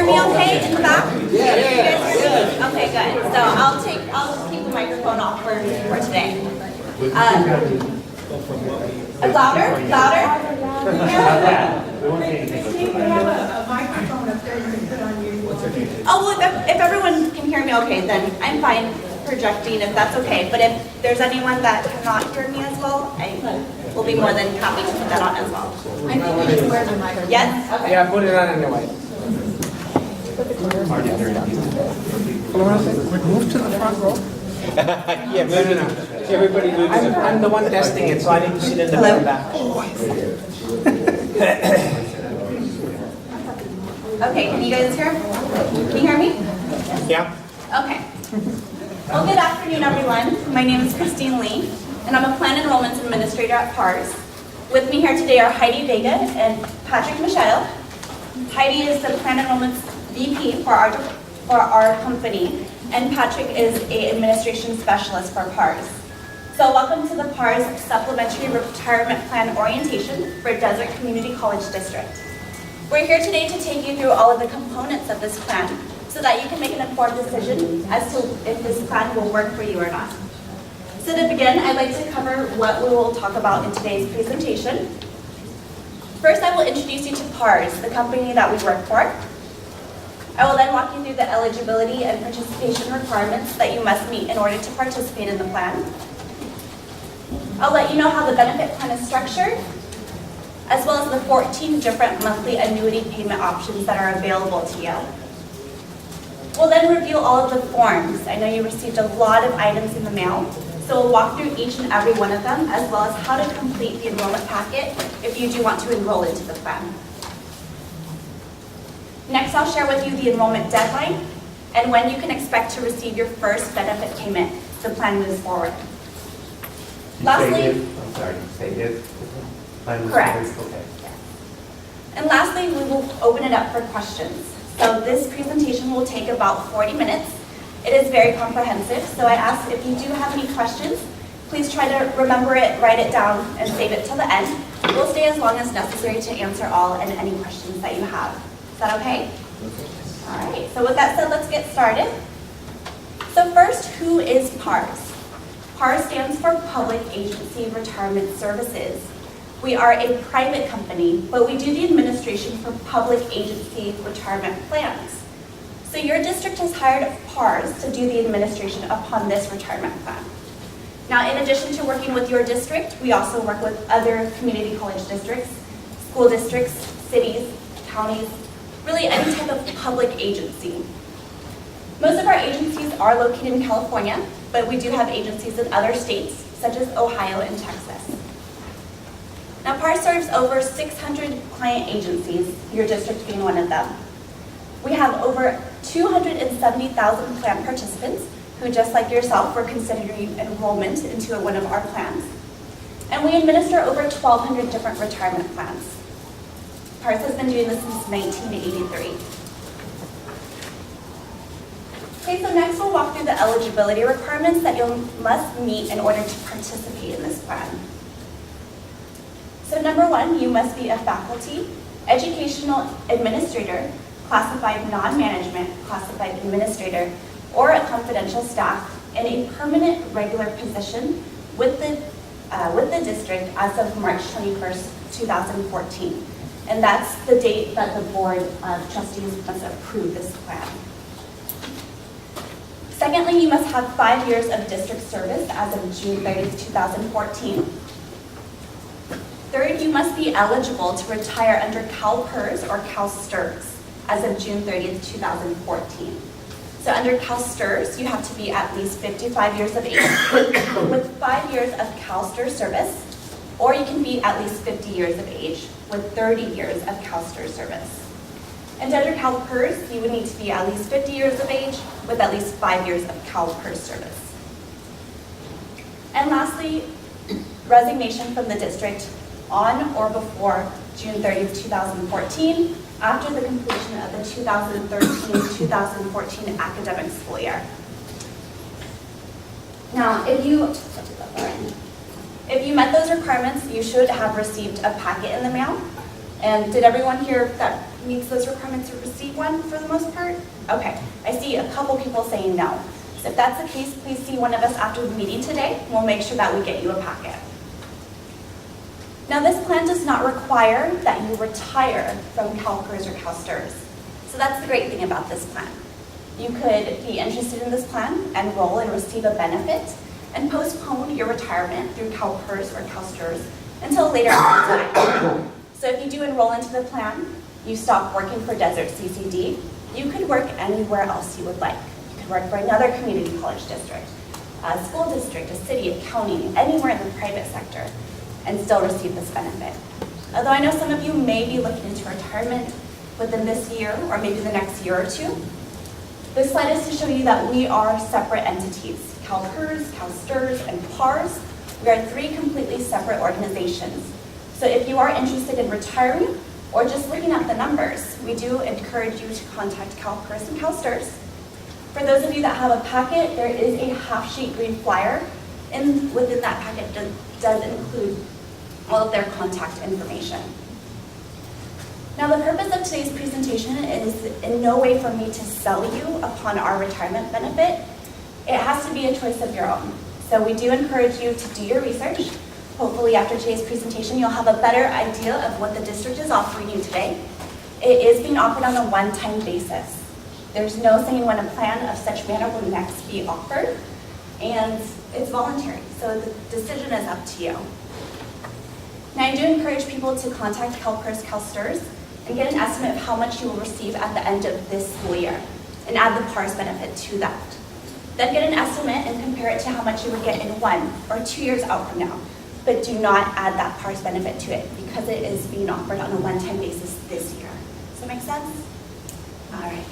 me okay in the back? Yeah. Okay, good. So I'll keep the microphone off for today. Louder? Oh, well, if everyone can hear me okay, then I'm fine projecting if that's okay. But if there's anyone that cannot hear me as well, I will be more than happy to put that on as well. I think we should wear the microphone. Yes? Okay. Yeah, put it on anyway. Move to the front row. Yeah, No. everybody move to the front. I'm the one testing it, so I need to sit in the Hello? back. Okay, can you guys hear? Can you hear me? Yeah. Okay. Well, good afternoon, everyone. My name is Christine Lee, and I'm a Plan Enrollment Administrator at PARS. With me here today are Heidi Vega and Patrick Machado. Heidi is the Plan Enrollment VP for our company, and Patrick is an administration specialist for PARS. So welcome to the PARS Supplementary Retirement Plan Orientation for Desert Community College District. We're here today to take you through all of the components of this plan so that you can make an informed decision as to if this plan will work for you or not. So to begin, I'd like to cover what we will talk about in today's presentation. First, I will introduce you to PARS, the company that we work for. I will then walk you through the eligibility and participation requirements that you must meet in order to participate in the plan. I'll let you know how the benefit plan is structured, as well as the 14 different monthly annuity payment options that are available to you. We'll then review all of the forms. I know you received a lot of items in the mail, so we'll walk through each and every one of them, as well as how to complete the enrollment packet if you do want to enroll into the plan. Next, I'll share with you the enrollment deadline and when you can expect to receive your first benefit payment if the plan moves forward. Lastly, I'm sorry, say if. Correct. Okay. And lastly, we will open it up for questions. So this presentation will take about 40 minutes. It is very comprehensive, so I ask if you do have any questions, please try to remember it, write it down, and save it till the end. We'll stay as long as necessary to answer all and any questions that you have. Is that okay? All right, so with that said, let's get started. So first, who is PARS? PARS stands for Public Agency Retirement Services. We are a private company, but we do the administration for public agency retirement plans. So your district has hired PARS to do the administration upon this retirement plan. Now, in addition to working with your district, we also work with other community college districts, school districts, cities, counties, really any type of public agency. Most of our agencies are located in California, but we do have agencies in other states, such as Ohio and Texas. Now, PARS serves over 600 client agencies, your district being one of them. We have over 270,000 plan participants who, just like yourself, were considering enrollment into one of our plans. And we administer over 1,200 different retirement plans. PARS has been doing this since 1983. Okay, so next we'll walk through the eligibility requirements that you must meet in order to participate in this plan. So number one, you must be a faculty, educational administrator, classified non-management, classified administrator, or a confidential staff in a permanent regular position with the district as of March 21st, 2014. And that's the date that the Board of Trustees must approve this plan. Secondly, you must have 5 years of district service as of June 30th, 2014. Third, you must be eligible to retire under CalPERS or CalSTRS as of June 30th, 2014. So under CalSTRS, you have to be at least 55 years of age with 5 years of CalSTRS service, or you can be at least 50 years of age with 30 years of CalSTRS service. And under CalPERS, you would need to be at least 50 years of age with at least 5 years of CalPERS service. And lastly, resignation from the district on or before June 30th, 2014, after the completion of the 2013-2014 academic school year. Now, if you met those requirements, you should have received a packet in the mail. And did everyone here that meets those requirements to receive one for the most part? Okay, I see a couple people saying no. So if that's the case, please see one of us after the meeting today. We'll make sure that we get you a packet. Now this plan does not require that you retire from CalPERS or CalSTRS. So that's the great thing about this plan. You could be interested in this plan, enroll and receive a benefit, and postpone your retirement through CalPERS or CalSTRS until later in time. So if you do enroll into the plan, you stop working for Desert CCD, you could work anywhere else you would like. You could work for another community college district, a school district, a city, a county, anywhere in the private sector, and still receive this benefit. Although I know some of you may be looking into retirement within this year or maybe the next year or two, this slide is to show you that we are separate entities. CalPERS, CalSTRS, and PARS, we are 3 completely separate organizations. So if you are interested in retiring or just looking at the numbers, we do encourage you to contact CalPERS and CalSTRS. For those of you that have a packet, there is a half-sheet green flyer, and within that packet does include all of their contact information. Now the purpose of today's presentation is in no way for me to sell you upon our retirement benefit. It has to be a choice of your own. So we do encourage you to do your research. Hopefully after today's presentation, you'll have a better idea of what the district is offering you today. It is being offered on a one-time basis. There's no saying when a plan of such manner will next be offered, and it's voluntary, so the decision is up to you. Now I do encourage people to contact CalPERS, CalSTRS, and get an estimate of how much you will receive at the end of this school year, and add the PARS benefit to that. Then get an estimate and compare it to how much you would get in 1 or 2 years out from now. But do not add that PARS benefit to it because it is being offered on a one-time basis this year. Does that make sense? All right.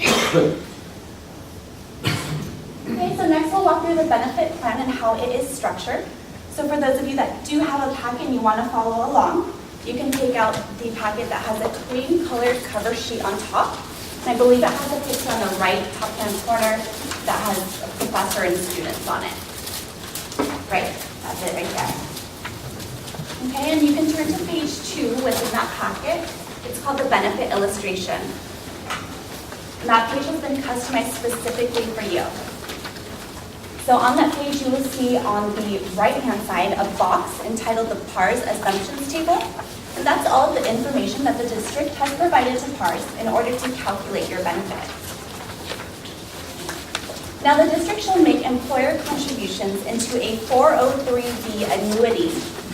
Okay, so next we'll walk through the benefit plan and how it is structured. So for those of you that do have a packet and you want to follow along, you can take out the packet that has a clean colored cover sheet on top. And I believe it has a picture on the right top-hand corner that has a professor and students on it. Right, that's it right there. Okay, and you can turn to page 2 within that packet. It's called the benefit illustration. And that page has been customized specifically for you. So on that page, you will see on the right-hand side a box entitled the PARS Assumptions Table. And that's all of the information that the district has provided to PARS in order to calculate your benefit. Now the district shall make employer contributions into a 403B annuity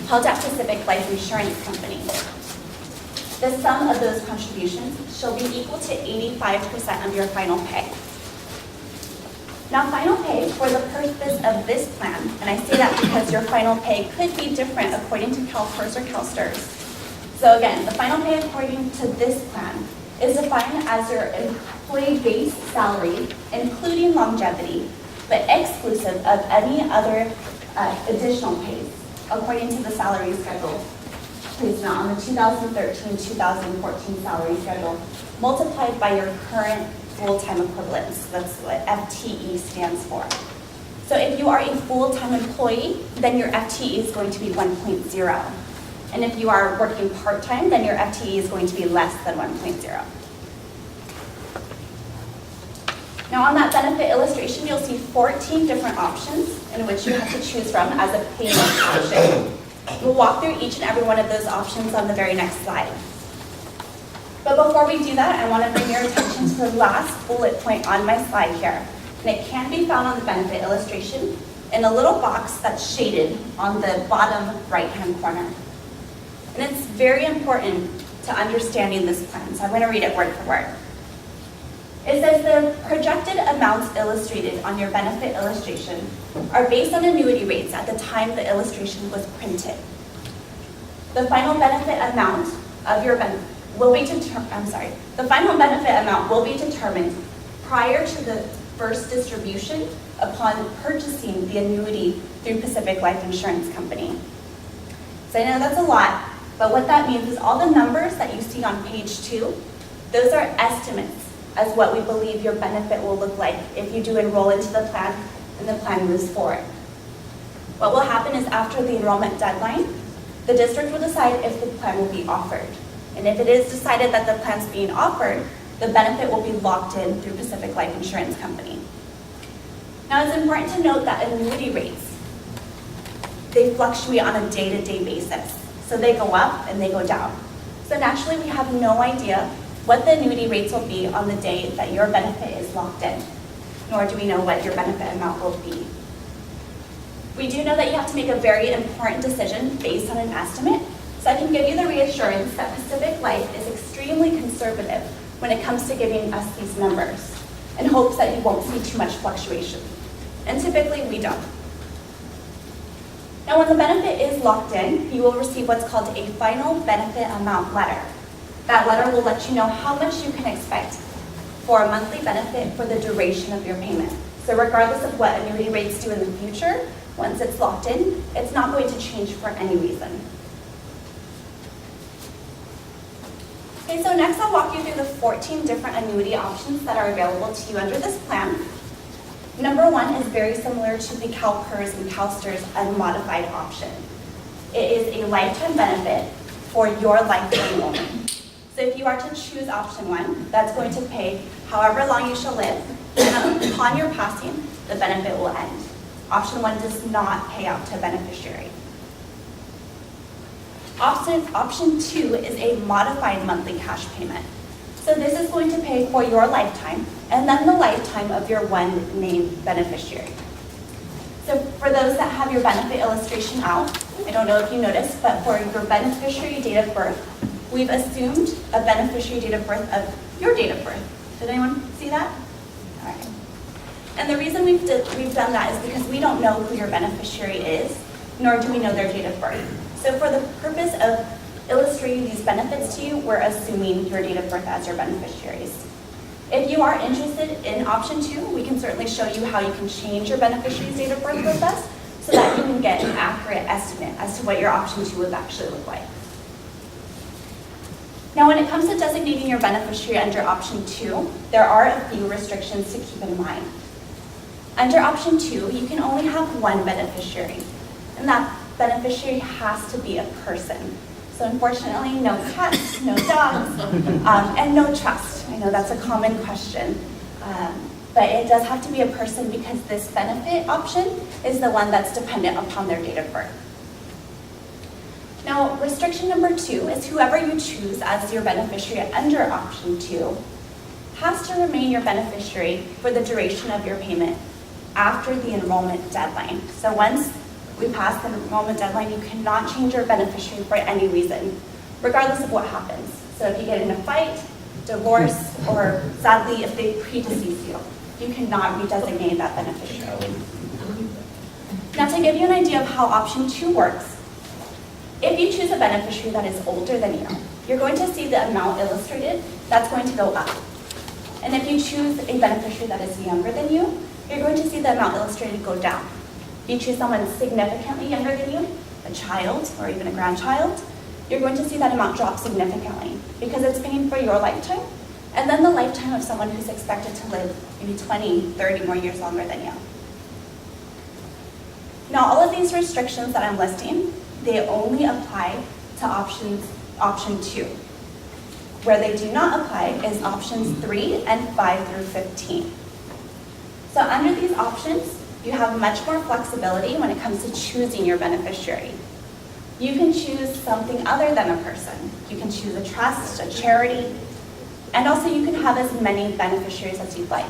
held at Pacific Life Insurance Company. The sum of those contributions shall be equal to 85% of your final pay. Now final pay for the purpose of this plan, and I say that because your final pay could be different according to CalPERS or CalSTRS. So again, the final pay according to this plan is defined as your employee base salary, including longevity, but exclusive of any other additional pays, according to the salary schedule placed on the 2013-2014 salary schedule, multiplied by your current full-time equivalents. That's what FTE stands for. So if you are a full-time employee, then your FTE is going to be 1.0. And if you are working part-time, then your FTE is going to be less than 1.0. Now on that benefit illustration, you'll see 14 different options in which you have to choose from as a payment option. We'll walk through each and every one of those options on the very next slide. But before we do that, I want to bring your attention to the last bullet point on my slide here. And it can be found on the benefit illustration in a little box that's shaded on the bottom right-hand corner. And it's very important to understanding this plan, so I'm going to read it word for word. It says the projected amounts illustrated on your benefit illustration are based on annuity rates at the time the illustration was printed. The final benefit amount of your will be determined prior to the first distribution upon purchasing the annuity through Pacific Life Insurance Company. So I know that's a lot, but what that means is all the numbers that you see on page 2, those are estimates as what we believe your benefit will look like if you do enroll into the plan and the plan moves forward. What will happen is after the enrollment deadline, the district will decide if the plan will be offered. And if it is decided that the plan's being offered, the benefit will be locked in through Pacific Life Insurance Company. Now, it's important to note that annuity rates, they fluctuate on a day-to-day basis. So they go up and they go down. So naturally, we have no idea what the annuity rates will be on the day that your benefit is locked in, nor do we know what your benefit amount will be. We do know that you have to make a very important decision based on an estimate, so I can give you the reassurance that Pacific Life is extremely conservative when it comes to giving us these numbers, in hopes that you won't see too much fluctuation. And typically, we don't. Now, when the benefit is locked in, you will receive what's called a final benefit amount letter. That letter will let you know how much you can expect for a monthly benefit for the duration of your payment. So regardless of what annuity rates do in the future, once it's locked in, it's not going to change for any reason. Okay, so next I'll walk you through the 14 different annuity options that are available to you under this plan. Number one is very similar to the CalPERS and CalSTRS unmodified option. It is a lifetime benefit for your lifetime only. So if you are to choose option one, that's going to pay however long you shall live, and upon your passing, the benefit will end. Option one does not pay out to a beneficiary. Option two is a modified monthly cash payment. So this is going to pay for your lifetime and then the lifetime of your one named beneficiary. So for those that have your benefit illustration out, I don't know if you noticed, but for your beneficiary date of birth, we've assumed a beneficiary date of birth of your date of birth. Did anyone see that? All right. And the reason we've done that is because we don't know who your beneficiary is, nor do we know their date of birth. So for the purpose of illustrating these benefits to you, we're assuming your date of birth as your beneficiaries. If you are interested in option two, we can certainly show you how you can change your beneficiary's date of birth with us so that you can get an accurate estimate as to what your option two would actually look like. Now, when it comes to designating your beneficiary under option two, there are a few restrictions to keep in mind. Under option two, you can only have one beneficiary, and that beneficiary has to be a person. So unfortunately, no pets, no dogs, and no trust. I know that's a common question, but it does have to be a person because this benefit option is the one that's dependent upon their date of birth. Now, restriction number two is whoever you choose as your beneficiary under option two has to remain your beneficiary for the duration of your payment after the enrollment deadline. So once we pass the enrollment deadline, you cannot change your beneficiary for any reason, regardless of what happens. So if you get in a fight, divorce, or sadly, if they predecease you, you cannot redesignate that beneficiary. Now, to give you an idea of how option two works, if you choose a beneficiary that is older than you, you're going to see the amount illustrated that's going to go up. And if you choose a beneficiary that is younger than you, you're going to see the amount illustrated go down. If you choose someone significantly younger than you, a child or even a grandchild, you're going to see that amount drop significantly because it's paying for your lifetime and then the lifetime of someone who's expected to live maybe 20, 30 more years longer than you. Now, all of these restrictions that I'm listing, they only apply to option two. Where they do not apply is options 3 and 5 through 15. So under these options, you have much more flexibility when it comes to choosing your beneficiary. You can choose something other than a person. You can choose a trust, a charity, and also you can have as many beneficiaries as you'd like.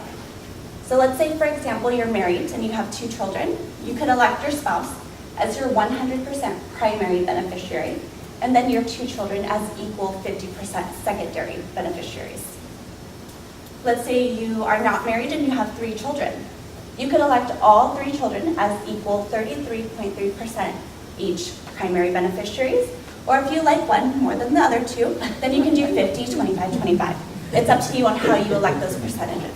So let's say, for example, you're married and you have 2 children. You could elect your spouse as your 100% primary beneficiary, and then your 2 children as equal 50% secondary beneficiaries. Let's say you are not married and you have 3 children. You could elect all 3 children as equal 33.3% each primary beneficiaries, or if you like one more than the other 2, then you can do 50, 25, 25. It's up to you on how you elect those percentages.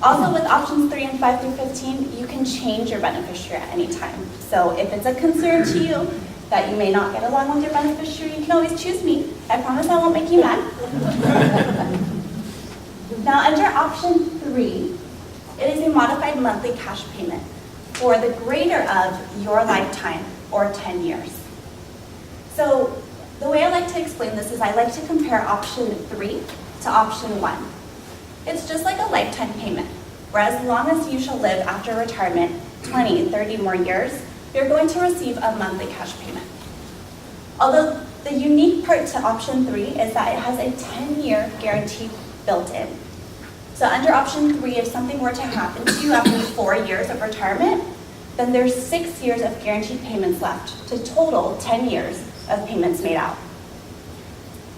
Also, with options 3 and 5 through 15, you can change your beneficiary at any time. So if it's a concern to you that you may not get along with your beneficiary, you can always choose me. I promise I won't make you mad. Now, under option 3, it is a modified monthly cash payment for the greater of your lifetime or 10 years. So The way I like to explain this is I like to compare option 3 to option 1. It's just like a lifetime payment, where as long as you shall live after retirement, 20, 30 more years, you're going to receive a monthly cash payment. Although the unique part to option 3 is that it has a 10-year guarantee built in. So under option 3, if something were to happen to you after 4 years of retirement, then there's 6 years of guaranteed payments left to total 10 years of payments made out.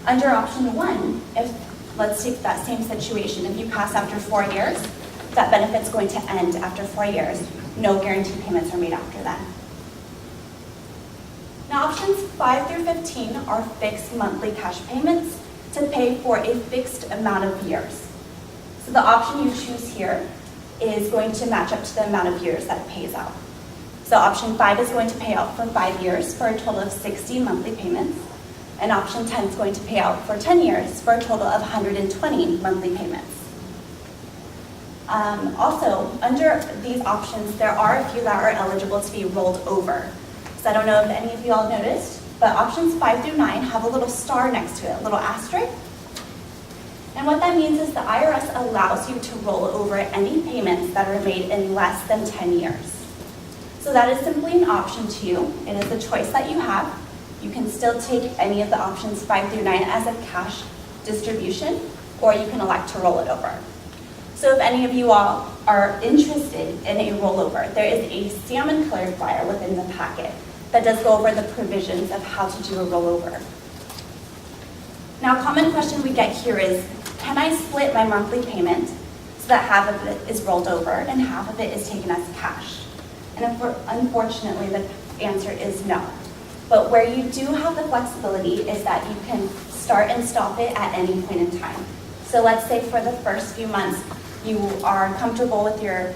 Under option 1, let's take that same situation. If you pass after 4 years, that benefit's going to end after 4 years. No guaranteed payments are made after that. Now options 5 through 15 are fixed monthly cash payments to pay for a fixed amount of years. So the option you choose here is going to match up to the amount of years that it pays out. So option 5 is going to pay out for 5 years for a total of 60 monthly payments. And option 10 is going to pay out for 10 years for a total of 120 monthly payments. Also, under these options, there are a few that are eligible to be rolled over. So I don't know if any of you all noticed, but options 5 through 9 have a little star next to it, a little asterisk. And what that means is the IRS allows you to roll over any payments that are made in less than 10 years. So that is simply an option to you. It is a choice that you have. You can still take any of the options 5 through 9 as a cash distribution, or you can elect to roll it over. So if any of you all are interested in a rollover, there is a salmon colored flyer within the packet that does go over the provisions of how to do a rollover. Now, a common question we get here is, can I split my monthly payment so that half of it is rolled over and half of it is taken as cash? And unfortunately, the answer is no. But where you do have the flexibility is that you can start and stop it at any point in time. So let's say for the first few months, you are comfortable with your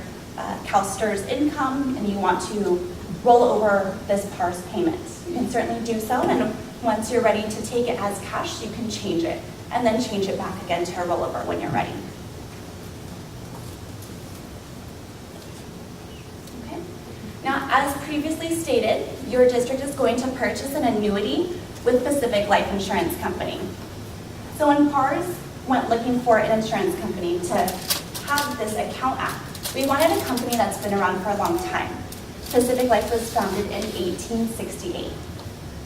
CalSTRS income and you want to roll over this PARS payment. You can certainly do so, and once you're ready to take it as cash, you can change it, and then change it back again to a rollover when you're ready. Okay. Now, as previously stated, your district is going to purchase an annuity with Pacific Life Insurance Company. So when PARS went looking for an insurance company to have this account at, we wanted a company that's been around for a long time. Pacific Life was founded in 1868.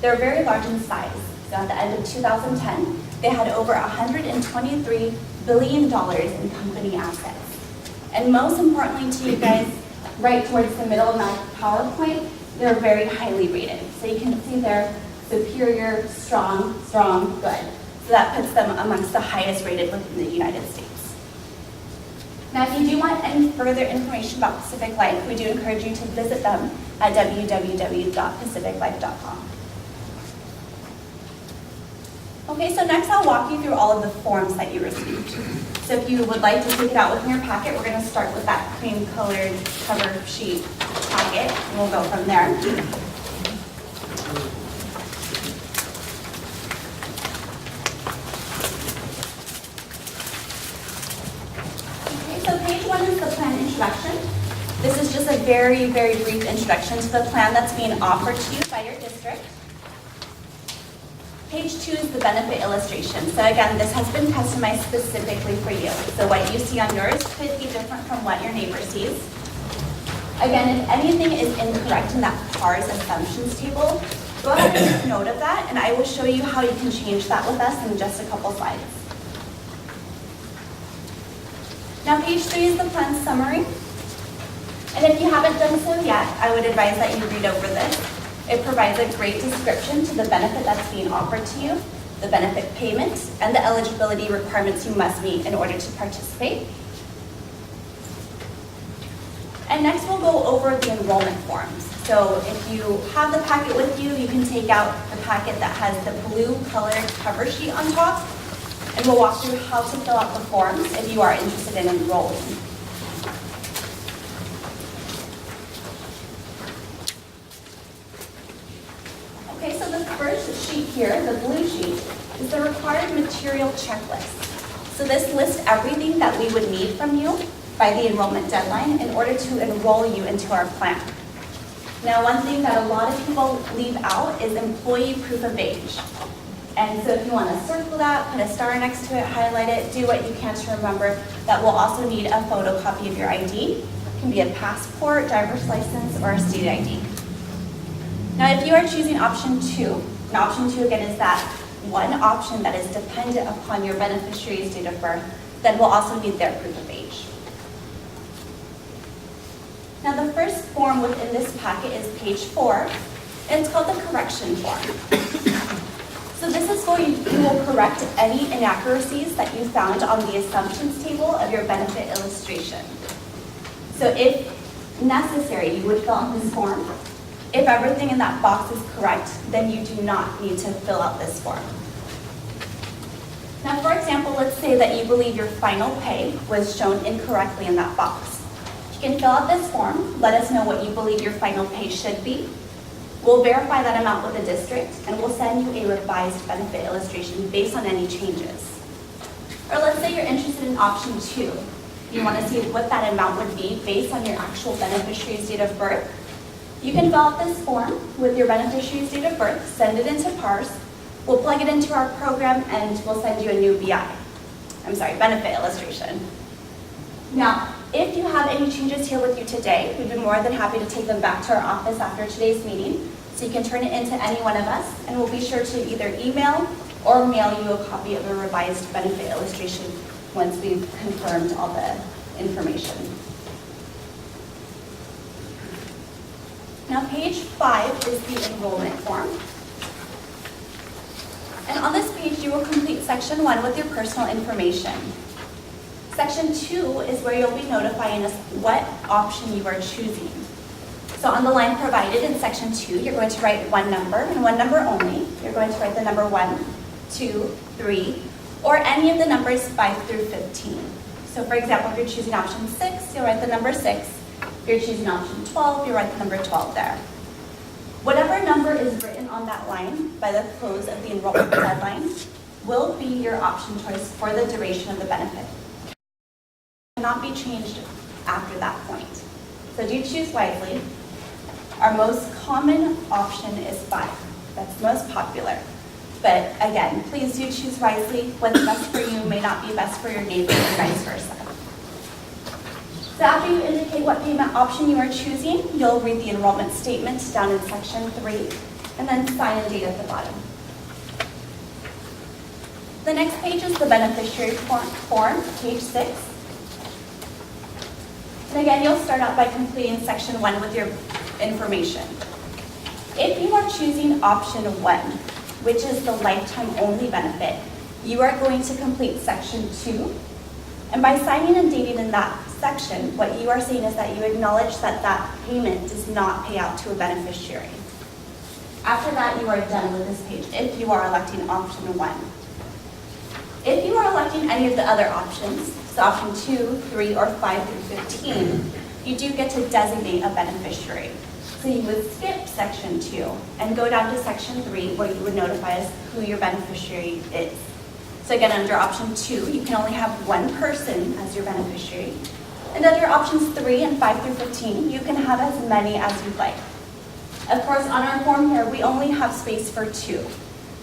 They're very large in size. So at the end of 2010, they had over $123 billion in company assets. And most importantly to you guys, right towards the middle of my PowerPoint, they're very highly rated. So you can see they're superior, strong, good. So that puts them amongst the highest rated within the United States. Now, if you do want any further information about Pacific Life, we do encourage you to visit them at www.pacificlife.com. Okay, so next I'll walk you through all of the forms that you received. So if you would like to take it out within your packet, we're going to start with that cream-colored cover sheet packet, and we'll go from there. So page 1 is the plan introduction. This is just a very, very brief introduction to the plan that's being offered to you by your district. Page 2 is the benefit illustration. So again, this has been customized specifically for you. So what you see on yours could be different from what your neighbor sees. Again, if anything is incorrect in that PARS assumptions table, go ahead and take note of that, and I will show you how you can change that with us in just a couple slides. Now, page 3 is the plan summary. And if you haven't done so yet, I would advise that you read over this. It provides a great description to the benefit that's being offered to you, the benefit payment, and the eligibility requirements you must meet in order to participate. And next we'll go over the enrollment forms. So if you have the packet with you, you can take out the packet that has the blue colored cover sheet on top, and we'll walk through how to fill out the forms if you are interested in enrolling. Okay, so the first sheet here, the blue sheet, is the required material checklist. So this lists everything that we would need from you by the enrollment deadline in order to enroll you into our plan. Now, one thing that a lot of people leave out is employee proof of age. And so if you want to circle that, put a star next to it, highlight it, do what you can to remember that we'll also need a photocopy of your ID. It can be a passport, driver's license, or a state ID. Now, if you are choosing option 2, and option 2 again is that one option that is dependent upon your beneficiary's date of birth, then we'll also need their proof of age. Now, the first form within this packet is page 4, and it's called the correction form. So this is where you will correct any inaccuracies that you found on the assumptions table of your benefit illustration. So if necessary, you would fill out this form. If everything in that box is correct, then you do not need to fill out this form. Now, for example, let's say that you believe your final pay was shown incorrectly in that box. You can fill out this form, let us know what you believe your final pay should be. We'll verify that amount with the district, and we'll send you a revised benefit illustration based on any changes. Or let's say you're interested in option 2. You want to see what that amount would be based on your actual beneficiary's date of birth. You can fill out this form with your beneficiary's date of birth, send it into PARS, we'll plug it into our program, and we'll send you a new benefit illustration. Now, if you have any changes here with you today, we'd be more than happy to take them back to our office after today's meeting, so you can turn it into any one of us, and we'll be sure to either email or mail you a copy of the revised benefit illustration once we've confirmed all the information. Now, page 5 is the enrollment form. And on this page, you will complete section 1 with your personal information. Section 2 is where you'll be notifying us what option you are choosing. So on the line provided in section 2, you're going to write one number and one number only. You're going to write the number 1, 2, 3, or any of the numbers 5 through 15. So for example, if you're choosing option 6, you'll write the number 6. If you're choosing option 12, you write the number 12 there. Whatever number is written on that line by the close of the enrollment deadline will be your option choice for the duration of the benefit. Cannot be changed after that point. So do choose wisely. Our most common option is 5. That's the most popular. But again, please do choose wisely. What's best for you may not be best for your neighbor and vice versa. So after you indicate what payment option you are choosing, you'll read the enrollment statement down in section 3 and then sign and date at the bottom. The next page is the beneficiary form, page 6. And again, you'll start out by completing section 1 with your information. If you are choosing option 1, which is the lifetime only benefit, you are going to complete section 2. And by signing and dating in that section, what you are saying is that you acknowledge that that payment does not pay out to a beneficiary. After that, you are done with this page if you are electing option 1. If you are electing any of the other options, so option 2, 3, or 5 through 15, you do get to designate a beneficiary. So you would skip section 2 and go down to section 3 where you would notify us who your beneficiary is. So again, under option 2, you can only have one person as your beneficiary. And under options 3 and 5 through 15, you can have as many as you'd like. Of course, on our form here, we only have space for 2.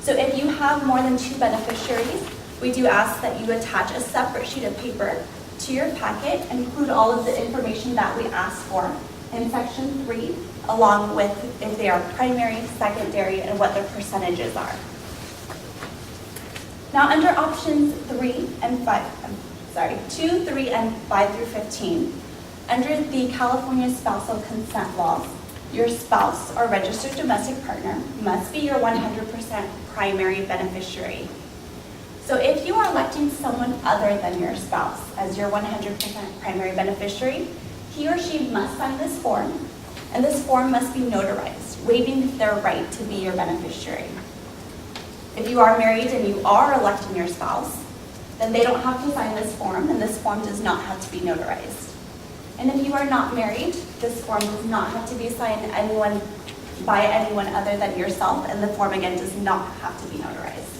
So if you have more than 2 beneficiaries, we do ask that you attach a separate sheet of paper to your packet and include all of the information that we asked for in section 3, along with if they are primary, secondary, and what their percentages are. Now under options 2, 3, and 5 through 15, under the California Spousal Consent Laws, your spouse or registered domestic partner must be your 100% primary beneficiary. So if you are electing someone other than your spouse as your 100% primary beneficiary, he or she must sign this form, and this form must be notarized, waiving their right to be your beneficiary. If you are married and you are electing your spouse, then they don't have to sign this form, and this form does not have to be notarized. And if you are not married, this form does not have to be signed by anyone other than yourself, and the form again does not have to be notarized.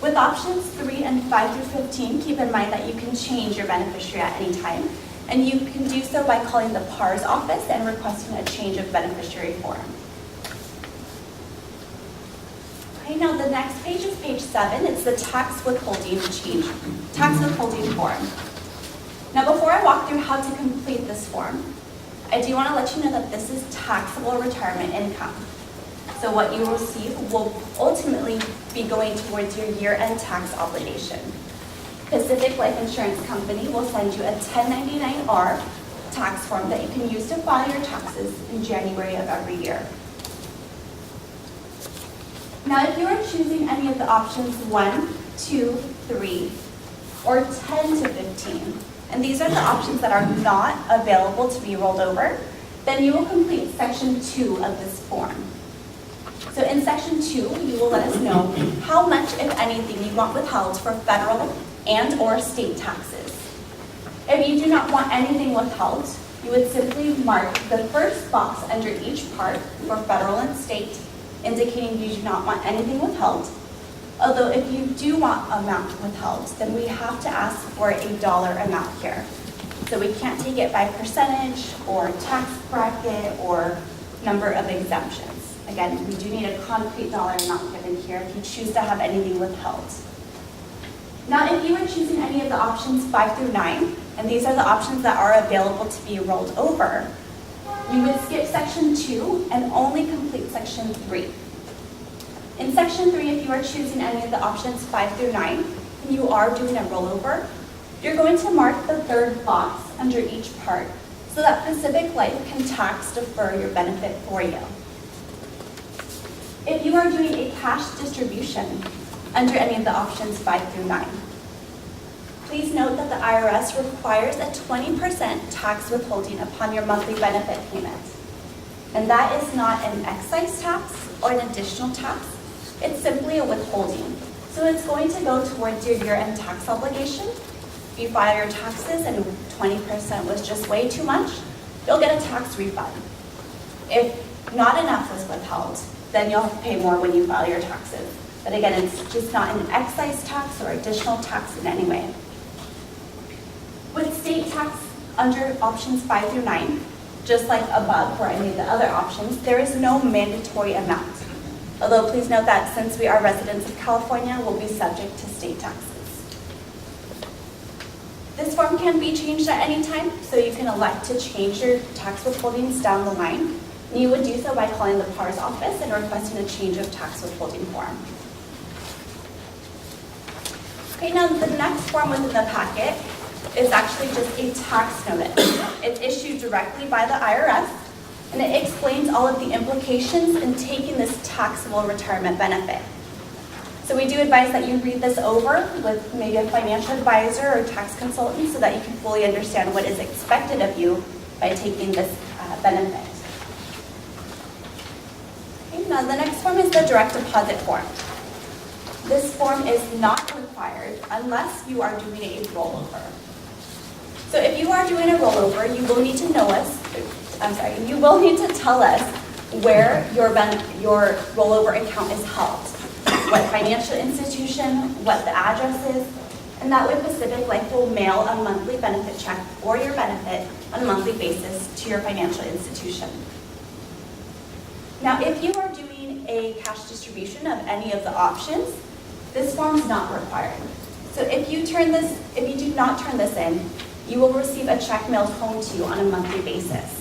With options 3 and 5 through 15, keep in mind that you can change your beneficiary at any time, and you can do so by calling the PARS office and requesting a change of beneficiary form. Okay, now the next page is page 7. It's the tax withholding form. Now before I walk through how to complete this form, I do want to let you know that this is taxable retirement income. So what you receive will ultimately be going towards your year-end tax obligation. Pacific Life Insurance Company will send you a 1099-R tax form that you can use to file your taxes in January of every year. Now, if you are choosing any of the options 1, 2, 3, or 10 to 15, and these are the options that are not available to be rolled over, then you will complete section 2 of this form. So in section 2, you will let us know how much, if anything, you want withheld for federal and or state taxes. If you do not want anything withheld, you would simply mark the first box under each part for federal and state, indicating you do not want anything withheld. Although if you do want amount withheld, then we have to ask for a dollar amount here. So we can't take it by percentage or tax bracket or number of exemptions. Again, we do need a concrete dollar amount given here if you choose to have anything withheld. Now, if you are choosing any of the options 5 through 9, and these are the options that are available to be rolled over, you would skip section 2 and only complete section 3. In section 3, if you are choosing any of the options 5 through 9, and you are doing a rollover, you're going to mark the third box under each part so that Pacific Life can tax defer your benefit for you. If you are doing a cash distribution under any of the options 5 through 9, please note that the IRS requires a 20% tax withholding upon your monthly benefit payment. And that is not an excise tax or an additional tax. It's simply a withholding. So it's going to go towards your year-end tax obligation. If you file your taxes and 20% was just way too much, you'll get a tax refund. If not enough was withheld, then you'll have to pay more when you file your taxes. But again, it's just not an excise tax or additional tax in any way. With state tax under options 5 through 9, just like above for any of the other options, there is no mandatory amount. Although please note that since we are residents of California, we'll be subject to state taxes. This form can be changed at any time, so you can elect to change your tax withholdings down the line. And you would do so by calling the PARS office and requesting a change of tax withholding form. Okay, now the next form within the packet is actually just a tax notice. It's issued directly by the IRS, and it explains all of the implications in taking this taxable retirement benefit. So we do advise that you read this over with maybe a financial advisor or tax consultant so that you can fully understand what is expected of you by taking this benefit. Okay, now the next form is the direct deposit form. This form is not required unless you are doing a rollover. So if you are doing a rollover, you will need to you will need to tell us where your rollover account is held, what financial institution, what the address is, and that way Pacific Life will mail a monthly benefit check for your benefit on a monthly basis to your financial institution. Now, if you are doing a cash distribution of any of the options, this form is not required. So if you do not turn this in, you will receive a check mailed home to you on a monthly basis.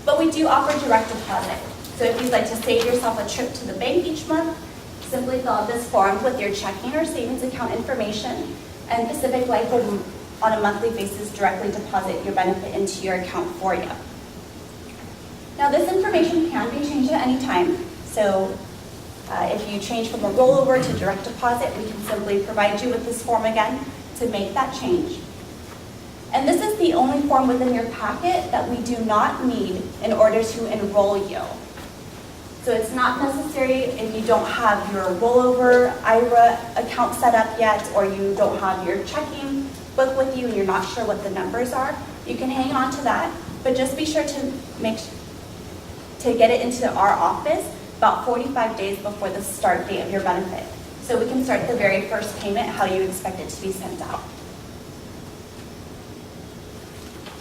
But we do offer direct deposit. So if you'd like to save yourself a trip to the bank each month, simply fill out this form with your checking or savings account information, and Pacific Life will, on a monthly basis, directly deposit your benefit into your account for you. Now, this information can be changed at any time. So if you change from a rollover to direct deposit, we can simply provide you with this form again to make that change. And this is the only form within your packet that we do not need in order to enroll you. So it's not necessary if you don't have your rollover IRA account set up yet, or you don't have your checking book with you and you're not sure what the numbers are. You can hang on to that, but just be sure to get it into our office about 45 days before the start date of your benefit. So we can start the very first payment how you expect it to be sent out.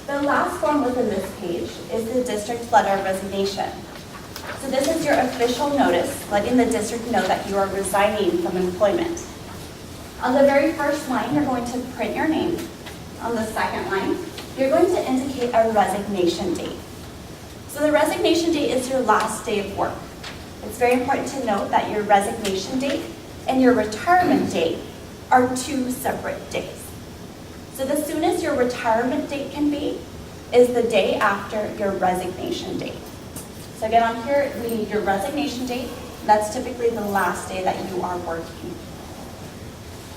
The last form within this page is the district letter of resignation. So this is your official notice letting the district know that you are resigning from employment. On the very first line, you're going to print your name. On the second line, you're going to indicate a resignation date. So the resignation date is your last day of work. It's very important to note that your resignation date and your retirement date are 2 separate days. So the soonest your retirement date can be is the day after your resignation date. So again, on here, we need your resignation date. That's typically the last day that you are working.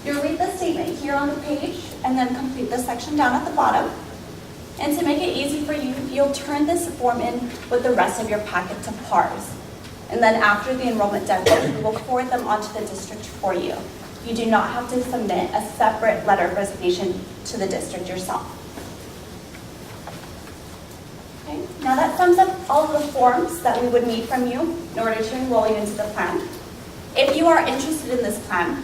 You'll read the statement here on the page and then complete the section down at the bottom. And to make it easy for you, you'll turn this form in with the rest of your packet to PARS. And then after the enrollment deadline, we will forward them onto the district for you. You do not have to submit a separate letter of resignation to the district yourself. Okay. Now that sums up all of the forms that we would need from you in order to enroll you into the plan. If you are interested in this plan,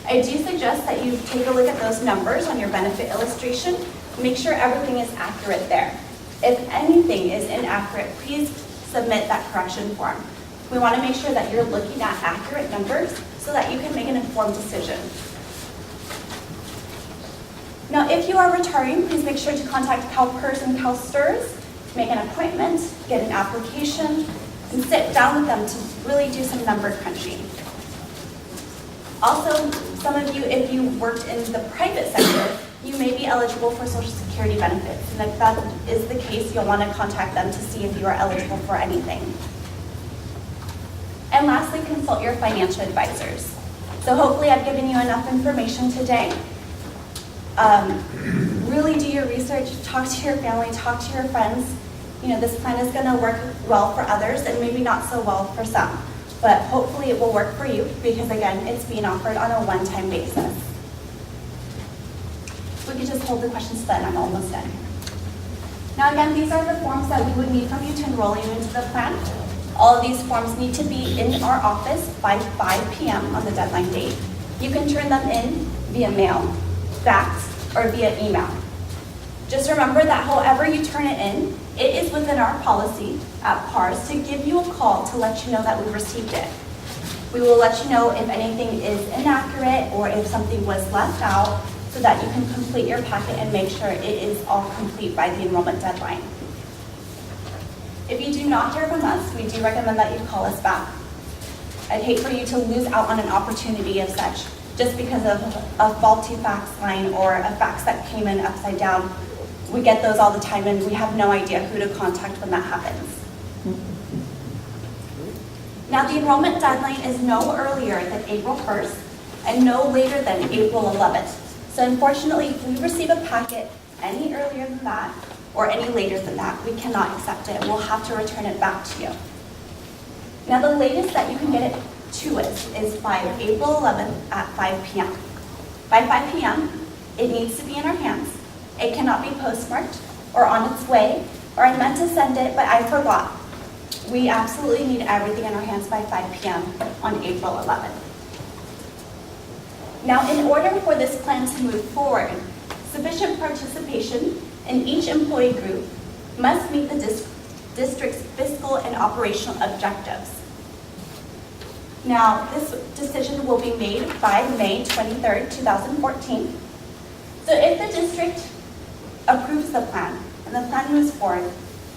I do suggest that you take a look at those numbers on your benefit illustration. Make sure everything is accurate there. If anything is inaccurate, please submit that correction form. We want to make sure that you're looking at accurate numbers so that you can make an informed decision. Now, if you are retiring, please make sure to contact CalPERS and CalSTRS to make an appointment, get an application, and sit down with them to really do some number crunching. Also, some of you, if you worked in the private sector, you may be eligible for Social Security benefits. And if that is the case, you'll want to contact them to see if you are eligible for anything. And lastly, consult your financial advisors. So hopefully I've given you enough information today. Really do your research, talk to your family, talk to your friends. You know, this plan is going to work well for others and maybe not so well for some. But hopefully it will work for you because, again, it's being offered on a one-time basis. We could just hold the questions then, I'm almost done. Now again, these are the forms that we would need from you to enroll you into the plan. All of these forms need to be in our office by 5 p.m. on the deadline date. You can turn them in via mail, fax, or via email. Just remember that however you turn it in, it is within our policy at PARS to give you a call to let you know that we received it. We will let you know if anything is inaccurate or if something was left out so that you can complete your packet and make sure it is all complete by the enrollment deadline. If you do not hear from us, we do recommend that you call us back. I'd hate for you to lose out on an opportunity of such just because of a faulty fax line or a fax that came in upside down. We get those all the time and we have no idea who to contact when that happens. Now the enrollment deadline is no earlier than April 1st and no later than April 11th. So unfortunately, if we receive a packet any earlier than that or any later than that, we cannot accept it. We'll have to return it back to you. Now the latest that you can get it to us is by April 11th at 5 p.m. By 5 p.m., it needs to be in our hands. It cannot be postmarked or on its way, or I meant to send it, but I forgot. We absolutely need everything in our hands by 5 p.m. on April 11th. Now, in order for this plan to move forward, sufficient participation in each employee group must meet the district's fiscal and operational objectives. Now, this decision will be made by May 23rd, 2014. So if the district approves the plan and the plan moves forward,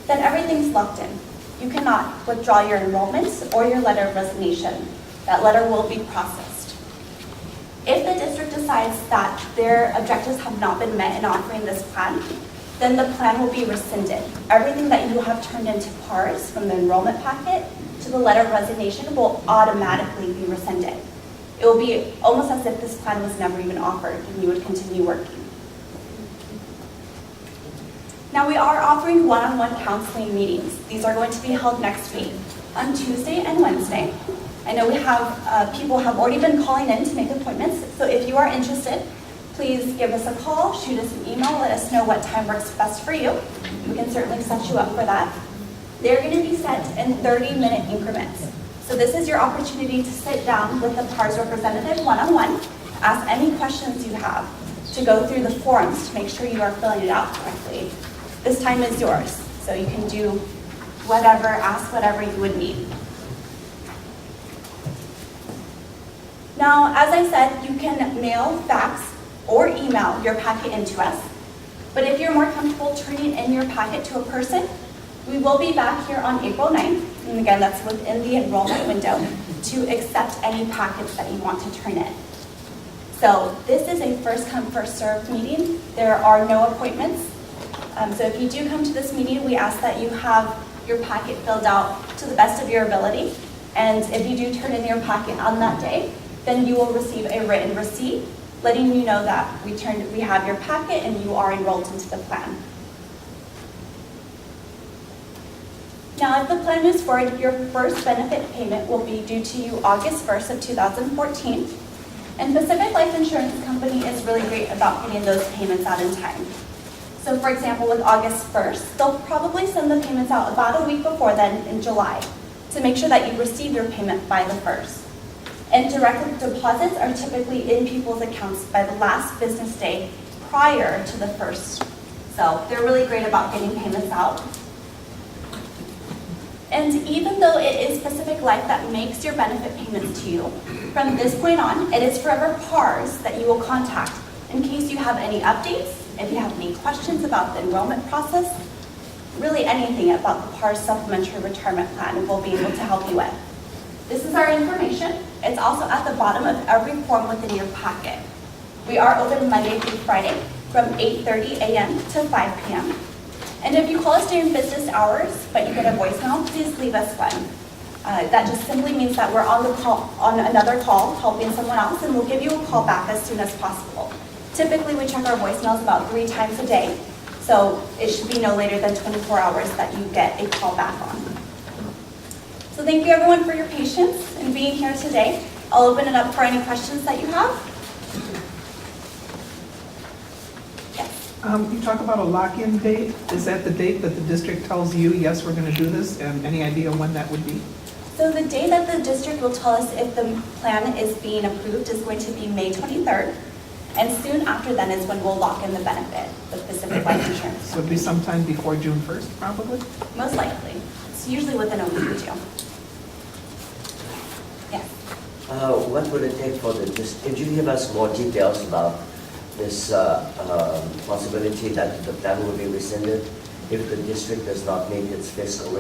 then everything's locked in. You cannot withdraw your enrollments or your letter of resignation. That letter will be processed. If the district decides that their objectives have not been met in offering this plan, then the plan will be rescinded. Everything that you have turned into PARS from the enrollment packet to the letter of resignation will automatically be rescinded. It will be almost as if this plan was never even offered and you would continue working. Now we are offering one-on-one counseling meetings. These are going to be held next week on Tuesday and Wednesday. I know we have people have already been calling in to make appointments, so if you are interested, please give us a call, shoot us an email, let us know what time works best for you. We can certainly set you up for that. They're going to be set in 30-minute increments. So this is your opportunity to sit down with the PARS representative one-on-one, ask any questions you have, to go through the forms to make sure you are filling it out correctly. This time is yours, so you can do whatever, ask whatever you would need. Now, as I said, you can mail, fax, or email your packet into us. But if you're more comfortable turning in your packet to a person, we will be back here on April 9th, and again, that's within the enrollment window, to accept any packets that you want to turn in. So this is a first come, first served meeting. There are no appointments. So if you do come to this meeting, we ask that you have your packet filled out to the best of your ability. And if you do turn in your packet on that day, then you will receive a written receipt letting you know that we have your packet and you are enrolled into the plan. Now, if the plan moves forward, your first benefit payment will be due to you August 1st of 2014. And Pacific Life Insurance Company is really great about getting those payments out in time. So for example, with August 1st, they'll probably send the payments out about a week before then in July to make sure that you receive your payment by the 1st. And direct deposits are typically in people's accounts by the last business day prior to the 1st. So they're really great about getting payments out. And even though it is Pacific Life that makes your benefit payments to you, from this point on, it is forever PARS that you will contact in case you have any updates, if you have any questions about the enrollment process, really anything about the PARS Supplementary Retirement Plan we'll be able to help you with. This is our information. It's also at the bottom of every form within your packet. We are open Monday through Friday from 8:30 a.m. to 5 p.m. And if you call us during business hours, but you get a voicemail, please leave us one. That just simply means that we're on another call helping someone else, and we'll give you a call back as soon as possible. Typically, we check our voicemails about 3 times a day, so it should be no later than 24 hours that you get a call back on. So thank you everyone for your patience in being here today. I'll open it up for any questions that you have. You talk about a lock-in date. Is that the date that the district tells you, yes, we're going to do this? And any idea when that would be? So the day that the district will tell us if the plan is being approved is going to be May 23rd. And soon after then is when we'll lock in the benefit, the Pacific Life Insurance. So it'd be sometime before June 1st, probably? Most likely. It's usually within a week or two. Yes. What would it take for could you give us more details about this possibility that the plan will be rescinded if the district does not meet its fiscal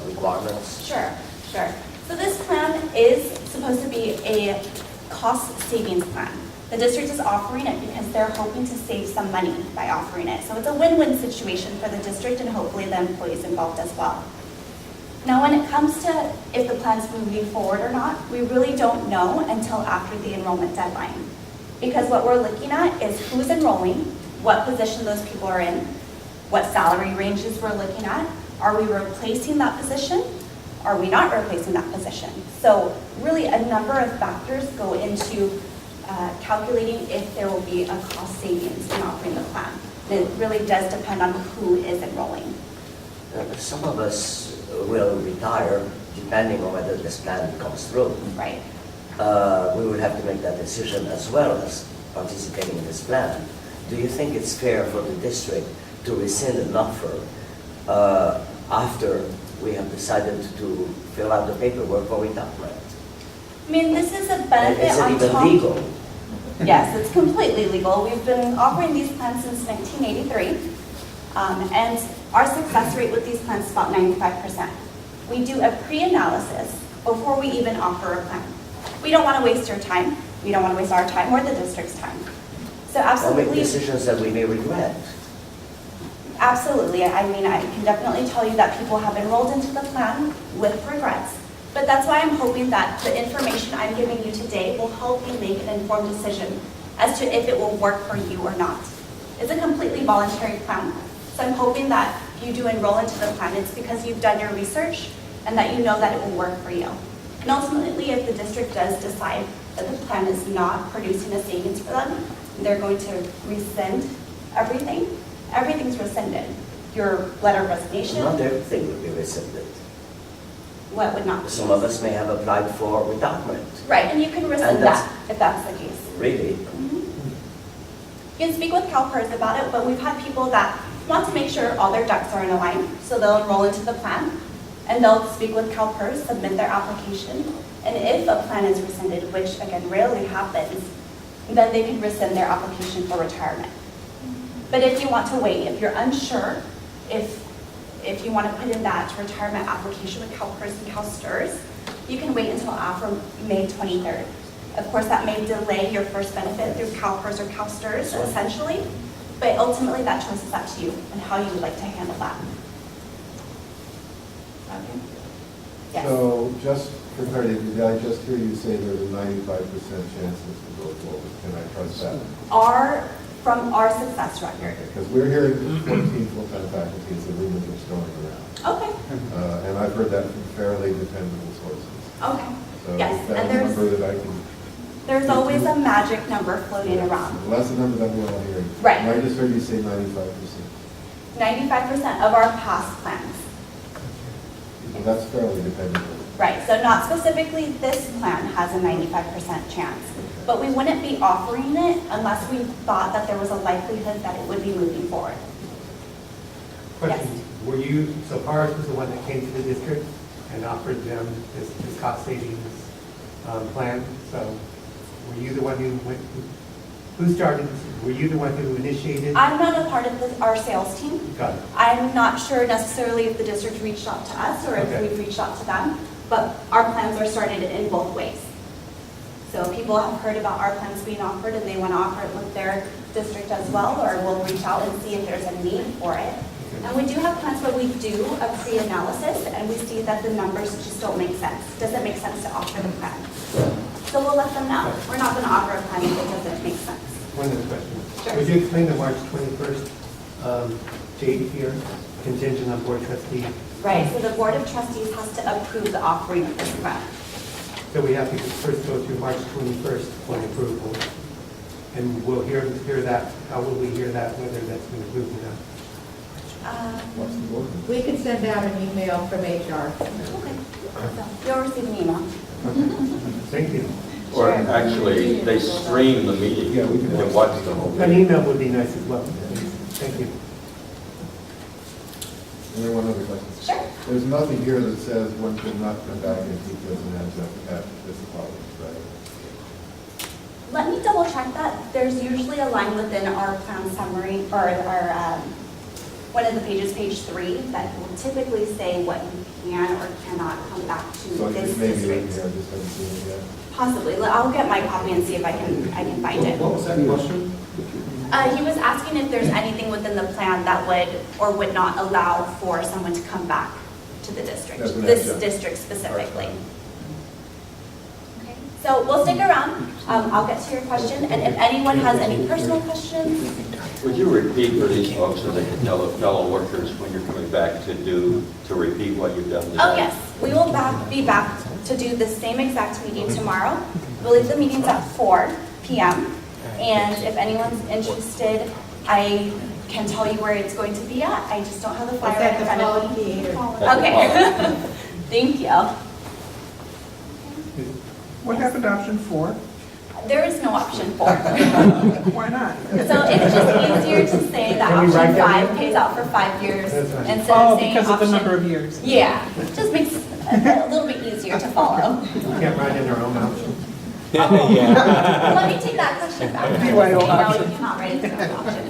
requirements? Sure. So this plan is supposed to be a cost savings plan. The district is offering it because they're hoping to save some money by offering it. So it's a win-win situation for the district and hopefully the employees involved as well. Now, when it comes to if the plan's moving forward or not, we really don't know until after the enrollment deadline. Because what we're looking at is who's enrolling, what position those people are in, what salary ranges we're looking at. Are we replacing that position? Are we not replacing that position? So really a number of factors go into calculating if there will be a cost savings in offering the plan. It really does depend on who is enrolling. Some of us will retire depending on whether this plan comes through. Right. We would have to make that decision as well as participating in this plan. Do you think it's fair for the district to rescind an offer after we have decided to fill out the paperwork for retirement? I mean, this is a benefit Is it on even top. legal? Yes, it's completely legal. We've been offering these plans since 1983, and our success rate with these plans is about 95%. We do a pre-analysis before we even offer a plan. We don't want to waste your time. We don't want to waste our time or the district's time. So Or make absolutely, decisions that we may regret? absolutely. I mean, I can definitely tell you that people have enrolled into the plan with regrets. But that's why I'm hoping that the information I'm giving you today will help you make an informed decision as to if it will work for you or not. It's a completely voluntary plan. So I'm hoping that if you do enroll into the plan, it's because you've done your research and that you know that it will work for you. And ultimately, if the district does decide that the plan is not producing a savings for them, they're going to rescind everything. Everything's rescinded. Your letter of resignation. Not everything will be rescinded. What would not be? Some of us may have applied for retirement. Right, and you can rescind And that's- that if that's the case. Really? You can speak with CalPERS about it, but we've had people that want to make sure all their ducks are in a line, so they'll enroll into the plan. And they'll speak with CalPERS, submit their application, and if a plan is rescinded, which again rarely happens, then they can rescind their application for retirement. But if you want to wait, if you're unsure, if you want to put in that retirement application with CalPERS and CalSTRS, you can wait until after May 23rd. Of course, that may delay your first benefit through CalPERS or CalSTRS, essentially, but ultimately that choice is up to you and how you would like to handle that. Okay. Yes. So just for clarity, did I just hear you say there's a 95% chance this will go forward? Can I trust that? From our success record. Because we're hearing 14 full-time faculty is the rumor that's going around. Okay. And I've heard that from fairly dependable sources. Okay. So Yes, is that and a number that I can... there's always a magic number floating around. Well, that's the number that we're all hearing. Right. I just heard you say 95%. 95% of our past plans. Well, that's fairly dependable. Right, so not specifically this plan has a 95% chance, but we wouldn't be offering it unless we thought that there was a likelihood that it would be moving forward. Question, were you, so PARS was the one that came to the district and offered them this cost savings plan, so were you the one who went, who started, were you the one who initiated? I'm not a part of our sales team. Got it. I'm not sure necessarily if the district reached out to us or if Okay. we've reached out to them, but our plans are started in both ways. So people have heard about our plans being offered and they want to offer it with their district as well, or we'll reach out and see if there's a need for it. And we do have plans where we do a pre-analysis and we see that the numbers just don't make sense. Doesn't make sense to offer the plan. So we'll let them know. We're not going to offer a plan if it doesn't make sense. One other question. Sure. Would you explain the March 21st date here, contingent on board trustee? Right, so the Board of Trustees has to approve the offering of this grant. So we have to first go through March 21st for an approval. And we'll hear that, how will we hear that, whether that's been approved or not? What's the board? We could send out an email from HR. Okay. So you'll receive an email. Thank you. Or actually, they stream the meeting. Yeah, we can You can watch the whole An thing. email would be nice as well. Thank you. And then one other question. Sure. There's nothing here that says one could not come back if he doesn't have this policy, right? Let me double check that. There's usually a line within our plan summary or our, one of the pages, page 3, that will typically say what you can or cannot come back to So this it may be in district. here, I just haven't seen it yet. Possibly. I'll get my copy and see if I can find it. What was that question? He was asking if there's anything within the plan that would or would not allow for someone to come back to the district, That's an this action. district specifically. Okay. So we'll stick around. I'll get to your question, and if anyone has any personal questions. Would you repeat for these folks so they can tell the fellow workers when you're coming back to repeat what you've done today? Oh, yes. We will be back to do the same exact meeting tomorrow. We'll leave the meetings at 4 p.m. And if anyone's interested, I can tell you where it's going to be at. I just don't have the flyer It's at in the front of Fall me. Theater. Okay. Thank you. What happened to option 4? There is no option 4. Why not? So it's just easier to say that Can we write option that 5 pays out for 5 years That's right. instead Oh, of saying because of the number option. of years. Yeah, just makes it a little bit easier to follow. We can't write in our own option. Yeah. Let me take that question back. BYO No, option. you cannot write it as an option.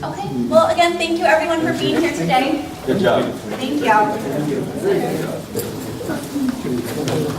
Okay, well, again, thank you everyone for being here today. Good job. Thank you.